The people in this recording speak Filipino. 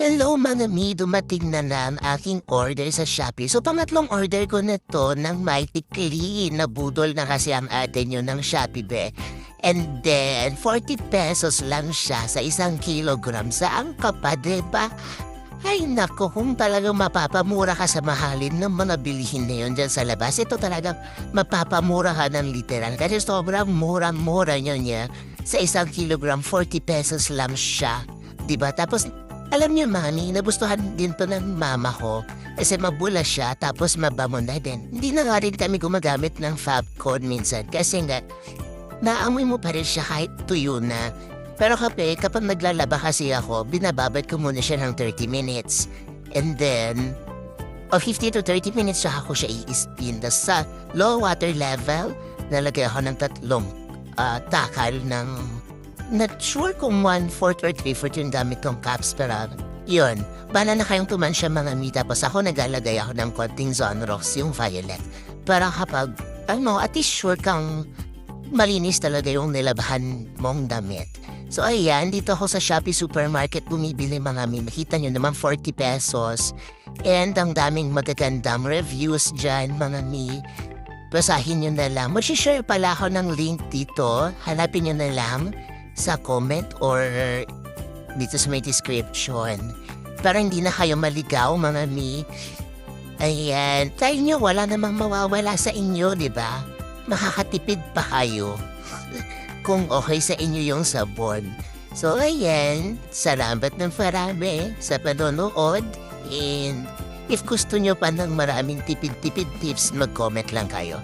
Hello mga mi, dumating na ang aking order sa Shopee. So pangatlong order ko na to ng Mighty Clean. Nabudol na kasi ang atin yun ng Shopee be. And then, 40 pesos lang siya sa 1 kilogram. Saan ka pa, diba? Ay nako, kung talagang mapapamura ka sa mahalin ng mga bilihin na yun dyan sa labas, ito talagang mapapamura ka ng literal. Kasi sobrang mura-mura niya. Sa 1 kilogram, 40 pesos lang siya. Diba? Tapos, alam niyo, mami, nagustuhan din to ng mama ko. Kasi mabula siya, tapos mabango na din. Hindi na nga rin kami gumagamit ng Fabcon minsan. Kasi nga, naamoy mo pa rin siya kahit tuyo na. Pero kapag naglalaba kasi ako, binababad ko muna siya ng 30 minutes. And then, 50 to 30 minutes siya ako siya i-spin. Sa low water level, nalagay ako ng 3 takal ng... Not sure kung 1/4 or 3/4 yung gamit kong caps, pero yun. Bala na kayong tumansya mga mi, tapos ako naglalagay ako ng konting Zonrox, yung violet. Para kapag, at least sure kang malinis talaga yung nilabahan mong damit. So ayan, dito ako sa Shopee Supermarket bumibili mga mi. Makita nyo naman 40 pesos. And ang daming magagandang reviews dyan mga mi. Basahin nyo na lang. Mag-share pala ako ng link dito. Hanapin nyo na lang sa comment or dito sa may description. Para hindi na kayo maligaw mga mi. Ayan, tayo nyo wala namang mawawala sa inyo, di ba? Makakatipid pa kayo kung okay sa inyo yung sabon. So ayan, salamat ng marami sa panonood. And if gusto nyo pa ng maraming tipid-tipid tips, mag-comment lang kayo.